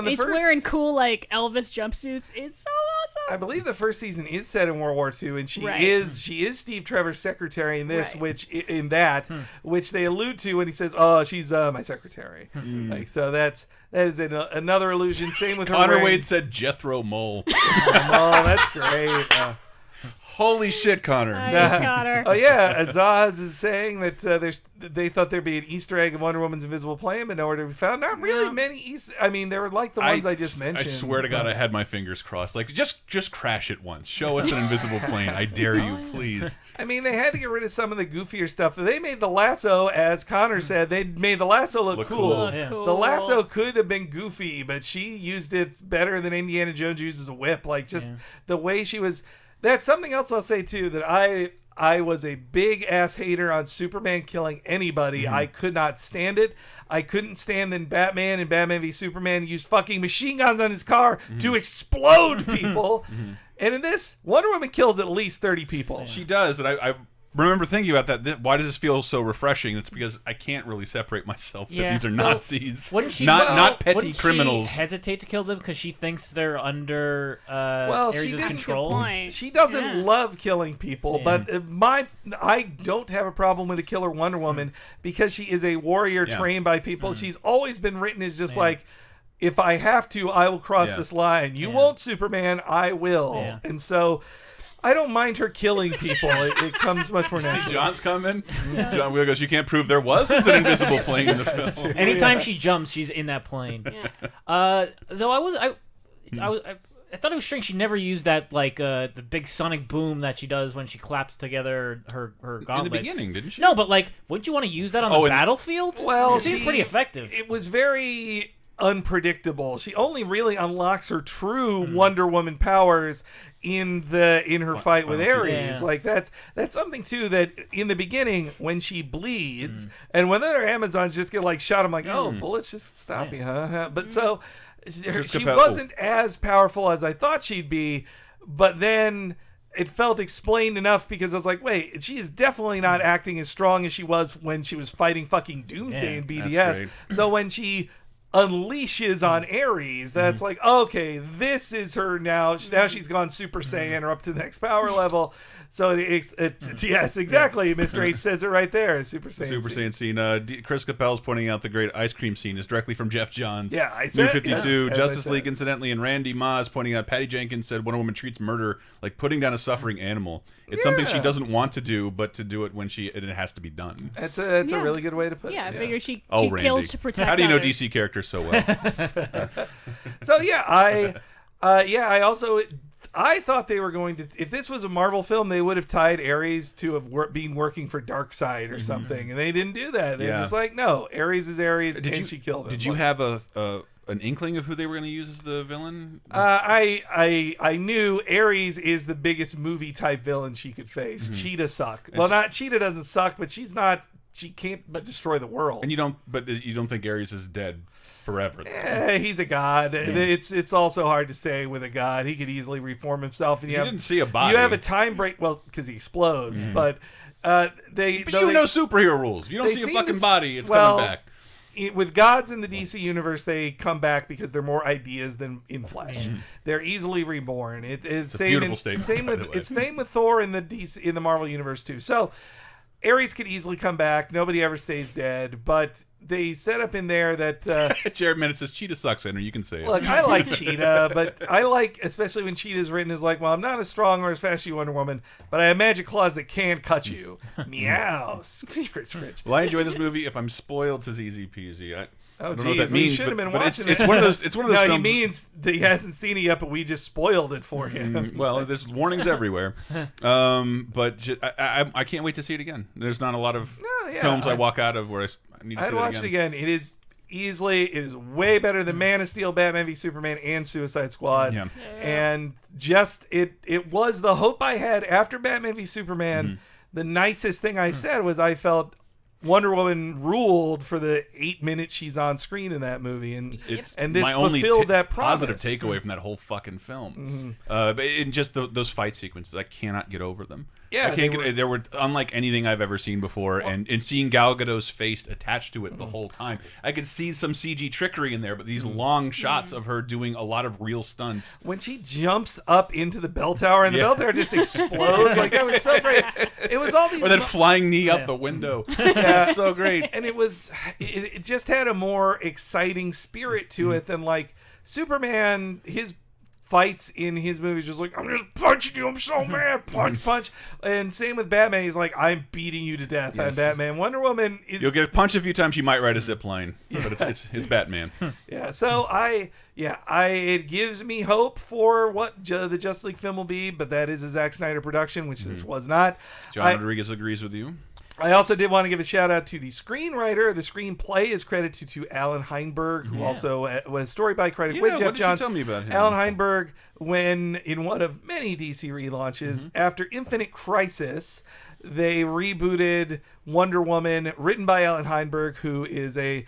He's wearing cool like Elvis jumpsuits. It's so awesome. I believe the first season is set in World War II, and she is Steve Trevor's secretary in this, which they allude to when he says, "Oh, she's my secretary." Like, so that is another illusion. Same with her. Connor Wade said Jethro Mole. Oh, that's great. Holy shit, Connor. Connor. Oh, yeah. Azaz is saying that they thought there'd be an Easter egg of Wonder Woman's invisible plane, but nowhere to be found. Not really many I mean, they were like the ones I just mentioned. I swear to God, I had my fingers crossed. Like, just crash it once. Show us an invisible plane. I dare you, please. I mean, they had to get rid of some of the goofier stuff. They made the lasso, as Connor said, they made the lasso look cool. The lasso could have been goofy, but she used it better than Indiana Jones uses a whip. Like, just the way she was... That's something else I'll say, too, that I was a big-ass hater on Superman killing anybody. I could not stand it. I couldn't stand that Batman and Batman v Superman used fucking machine guns on his car to explode people. And in this, Wonder Woman kills at least 30 people. She does, and I remember thinking about that. Why does this feel so refreshing? It's because I can't really separate myself that these are Nazis, not petty criminals. She hesitate to kill them because she thinks they're under Ares' control. She doesn't love killing people, but I don't have a problem with a killer Wonder Woman because she is a warrior trained by people. She's always been written as just like, if I have to, I will cross this line. You won't, Superman. I will. And so... I don't mind her killing people. It comes much more naturally. See John's coming. John Wheel goes, you can't prove there wasn't an invisible plane in the film. Anytime she jumps, she's in that plane. Though I thought it was strange she never used that like the big sonic boom that she does when she claps together her gauntlets. In the beginning, didn't she? No, but like, wouldn't you want to use that on the battlefield? Well, it seems pretty effective. It was very... unpredictable. She only really unlocks her true Wonder Woman powers in her fight with Ares. Yeah. Like that's something too, that in the beginning when she bleeds and when other Amazons just get like shot, I'm like, oh, bullets just stop you, huh? But so she wasn't as powerful as I thought she'd be, but then it felt explained enough because I was like, wait, she is definitely not acting as strong as she was when she was fighting fucking Doomsday in BDS. So when she unleashes on Ares, that's like, okay, this is her now. Now she's gone Super Saiyan or up to the next power level. So yes, exactly. Mr. H says it right there. Super Saiyan scene. Chris Capel's pointing out the great ice cream scene is directly from Jeff Johns. Yeah, I New said 52, yes, Justice League, incidentally, and Randy Maas pointing out Patty Jenkins said Wonder Woman treats murder like putting down a suffering animal. It's something she doesn't want to do, but to do it when it has to be done. That's a really good way to put it. Yeah, I figured she Randy. kills to protect How do you know others. DC characters so well? So I thought they were going to, if this was a Marvel film, they would have tied Ares to being working for Darkseid or something, and they didn't do that. They're just like, no, Ares is Ares, and she killed him. Did you have an inkling of who they were going to use as the villain? I knew Ares is the biggest movie type villain she could face. Cheetah suck. Well, Cheetah doesn't suck, but she's not. She can't destroy the world. And you don't think Ares is dead forever? He's a god. It's also hard to say with a god. He could easily reform himself. And you didn't see a body. You have a time break. Well, because he explodes, but they. But you know superhero rules. If you don't see a fucking body, it's coming back. With gods in the DC universe, they come back because they're more ideas than in flesh. They're easily reborn. It's a beautiful statement. It's same with Thor in the Marvel universe too. So Ares could easily come back. Nobody ever stays dead, but they set up in there that Jared Minute says Cheetah sucks, Andrew. You can say it. Look, I like Cheetah, but I like, especially when Cheetah's written as like, well, I'm not as strong or as fast as you, Wonder Woman, but I have magic claws that can cut you. Meow. Scritch, scritch, scritch. Well, I enjoy this movie. If I'm spoiled, it's easy peasy. I don't know what that we means, should have been but watching it's one of those. It's one of those no, films. he means that he hasn't seen it yet, but we just spoiled it for him. Well, there's warnings everywhere. But I can't wait to see it again. There's not a lot of films I walk out of where I need to see it again. I'd watch it again. It is way better than Man of Steel, Batman v Superman, and Suicide Squad. Yeah. And just it was the hope I had after Batman v Superman. The nicest thing I said was I felt Wonder Woman ruled for the 8 minutes she's on screen in that movie, and this my only fulfilled that promise. positive takeaway from that whole fucking film. But in just those fight sequences, I cannot get over them. Yeah, I can't they were unlike anything I've ever seen before, and seeing Gal Gadot's face attached to it the whole time, I could see some CG trickery in there, but these long shots of her doing a lot of real stunts. When she jumps up into the bell tower and the bell tower just explodes, like that was so great. It was all these or that flying knee out the window. It's so great. And it just had a more exciting spirit to it than like Superman. His fights in his movies just like, I'm just punching you, I'm so mad, punch. And same with Batman, he's like, I'm beating you to death. I'm Batman. Wonder Woman is, you'll get punched a few times, you might ride a zip line, but it's Batman. So it gives me hope for what the Justice League film will be, but that is a Zack Snyder production, which this was not. John Rodriguez agrees with you. I also did want to give a shout out to the screenwriter. The screenplay is credited to Alan Heinberg, who also was story by credit with Jeff Johns. Tell me about him? Alan Heinberg, when in one of many DC relaunches, after Infinite Crisis, they rebooted Wonder Woman, written by Alan Heinberg, who is a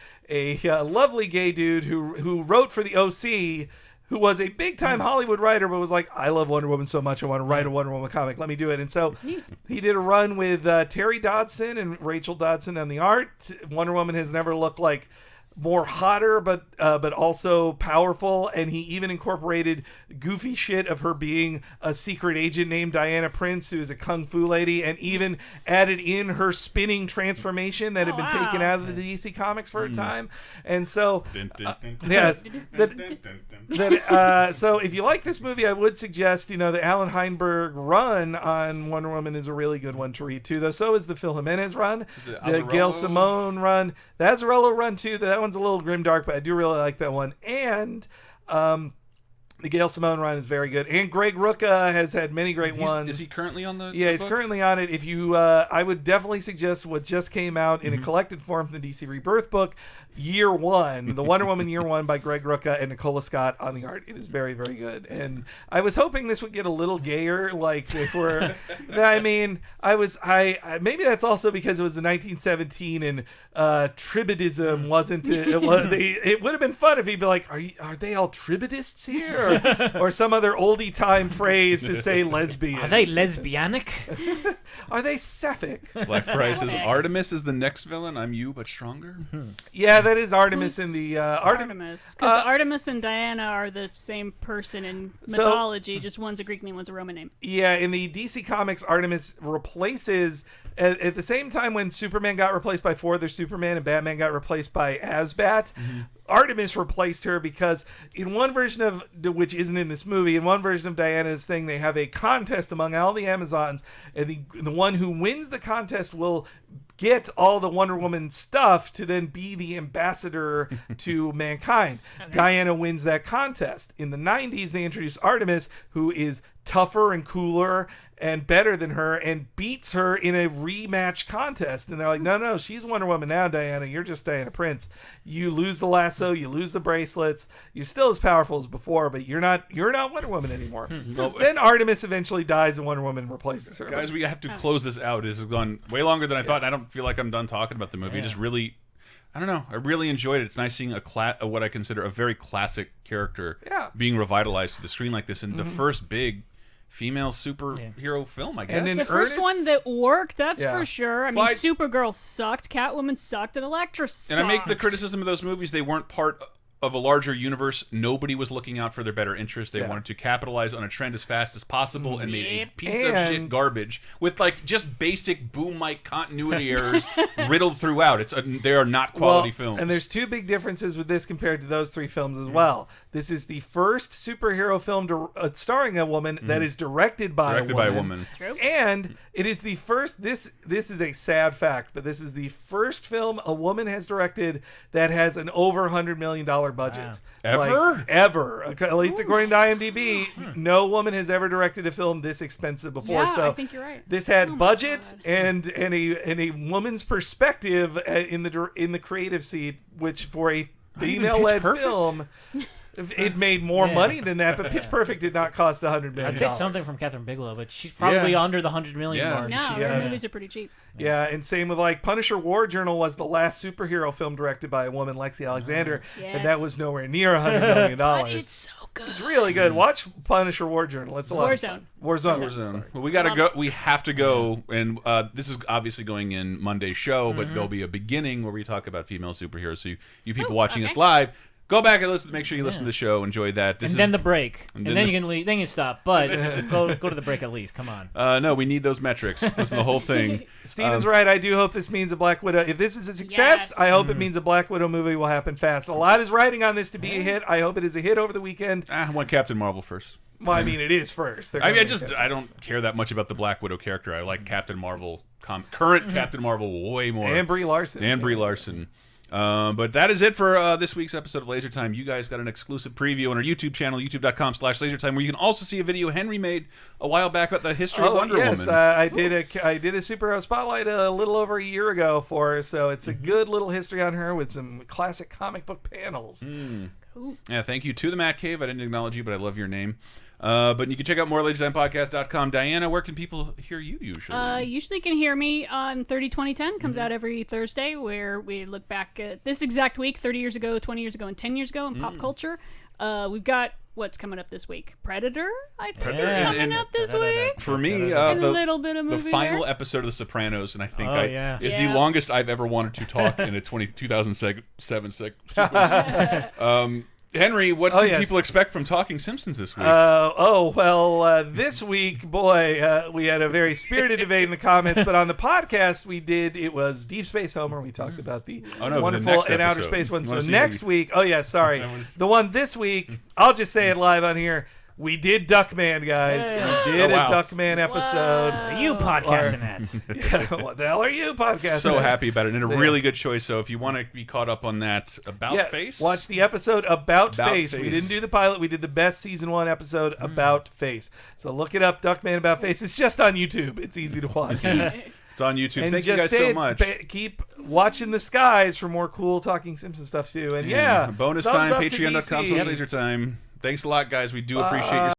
lovely gay dude who wrote for the OC. Who was a big-time Hollywood writer, but was like, I love Wonder Woman so much, I want to write a Wonder Woman comic. Let me do it. And so he did a run with Terry Dodson and Rachel Dodson on the art. Wonder Woman has never looked like more hotter, but also powerful, and he even incorporated goofy shit of her being a secret agent named Diana Prince, who is a kung fu lady, and even added in her spinning transformation that had been taken out of the DC comics for a time. And so, so if you like this movie, I would suggest the Alan Heinberg run on Wonder Woman is a really good one to read too. Though so is the Phil Jimenez run, the Gail Simone run, the Azzarello run too. That one's a little grimdark, but I do really like that one. And The Gail Simone run is very good, and Greg Rucka has had many great ones. Is he currently on the? Yeah, the he's book? currently on it. If you, I would definitely suggest what just came out in a collected form from the DC Rebirth book, Year One, the Wonder Woman Year One by Greg Rucka and Nicola Scott on the art. It is very, very good. And I was hoping this would get a little gayer, like if we're. I mean, I maybe that's also because it was the 1917 and tribadism wasn't. It would have been fun if he'd be like, are they all tribadists here, or some other oldie time phrase to say lesbian? Are they lesbianic? Are they sapphic? Black Price says Artemis is the next villain. I'm you, but stronger. Yeah, that is Artemis in the Artemis. Because Artemis and Diana are the same person in mythology, just one's a Greek name, one's a Roman name. Yeah, in the DC Comics, Artemis replaces at the same time when Superman got replaced by four other Superman and Batman got replaced by Asbat. Artemis replaced her because in one version of, which isn't in this movie, in one version of Diana's thing, they have a contest among all the Amazons, and the one who wins the contest will get all the Wonder Woman stuff to then be the ambassador to mankind. Okay. Diana wins that contest. In the 90s, they introduced Artemis, who is tougher and cooler and better than her, and beats her in a rematch contest. And they're like, no, she's Wonder Woman now, Diana. You're just Diana Prince. You lose the lasso, you lose the bracelets. You're still as powerful as before, but you're not Wonder Woman anymore. Then Artemis eventually dies, and Wonder Woman replaces her. Guys, we have to close this out. This has gone way longer than I thought. I don't feel like I'm done talking about the movie. Just really, I don't know. I really enjoyed it. It's nice seeing what I consider a very classic character being revitalized to the screen like this, and the first big female superhero film, I guess. And the first one that worked, that's for sure. I mean, Well, Supergirl sucked, Catwoman sucked, and Elektra sucked. And I make the criticism of those movies, they weren't part of a larger universe. Nobody was looking out for their better interest. They wanted to capitalize on a trend as fast as possible and made a piece of shit garbage with like just basic boom mic continuity errors riddled throughout. They are not quality films. And there's two big differences with this compared to those three films as well. This is the first superhero film starring a woman that is directed by a woman. True. And it is the first, this is a sad fact, but this is the first film a woman has directed that has an over $100 million budget. Wow. Ever. At least according to IMDb, no woman has ever directed a film this expensive before. Yeah, so I think you're right. This had budget and a woman's perspective in the creative seat, which for a female-led film, it made more money than that. But Pitch Perfect did not cost $100 million. I'd say something from Catherine Bigelow, but she's probably under the $100 million mark. No, her movies are pretty cheap. Yeah, and same with like Punisher War Journal was the last superhero film directed by a woman, Lexi Alexander, and that was nowhere near $100 million. But it's so good. It's really good. Watch Punisher War Journal. It's a lot. Warzone. Well, we gotta go. We have to go, and this is obviously going in Monday's show, but there'll be a beginning where we talk about female superheroes. So you people watching us live, go back and listen. Make sure you listen to the show. Enjoy that. Then the break, and then you can leave. Then you stop. But go to the break at least. Come on. No, we need those metrics. Listen to the whole thing. Steven's right. I do hope this means a Black Widow. If this is a success, I hope it means a Black Widow movie will happen fast. A lot is riding on this to be a hit. I hope it is a hit over the weekend. I want Captain Marvel first. Well, I mean, it is first. I don't care that much about the Black Widow character. I like Captain Marvel, current Captain Marvel, way more. And Brie Larson. But that is it for this week's episode of Laser Time. You guys got an exclusive preview on our YouTube channel, youtube.com/lasertime, where you can also see a video Henry made a while back about the history of Wonder Woman. I did a superhero spotlight a little over a year ago for her, so it's a good little history on her with some classic comic book panels. Cool. Yeah, thank you to the Matt Cave. I didn't acknowledge you, but I love your name. But you can check out more at LaserTimePodcast.com. Diana, where can people hear you usually? Usually can hear me on 30-20-10. Comes out every Thursday, where we look back at this exact week, 30 years ago, 20 years ago, and 10 years ago in pop culture. We've got what's coming up this week. Predator, I think, is coming up this week. For me, a little bit of movie the final there. episode of The Sopranos, and I think is Yeah. the longest I've ever wanted to talk in a 2007 sequence. Henry, what can people expect from Talking Simpsons this week? This week, boy, we had a very spirited debate in the comments, but on the podcast it was Deep Space Homer. We talked about the wonderful and outer space one. So next week, the one this week, I'll just say it live on here. We did Duckman, guys. Hey. We did Oh, wow. a Duckman episode. Are you podcasting at? What the hell are you podcasting? So at? happy about it, and a really good choice. So if you want to be caught up on that About Face, watch the episode About Face. We didn't do the pilot. We did the best season 1 episode About Face. So look it up, Duckman About Face. It's just on YouTube. It's easy to watch. It's on YouTube. And Thank you just guys so much. keep watching the skies for more cool Talking Simpson stuff too. And Bonus thumbs time, up to patreon.com/lasertime. Thanks a lot, guys. We do appreciate your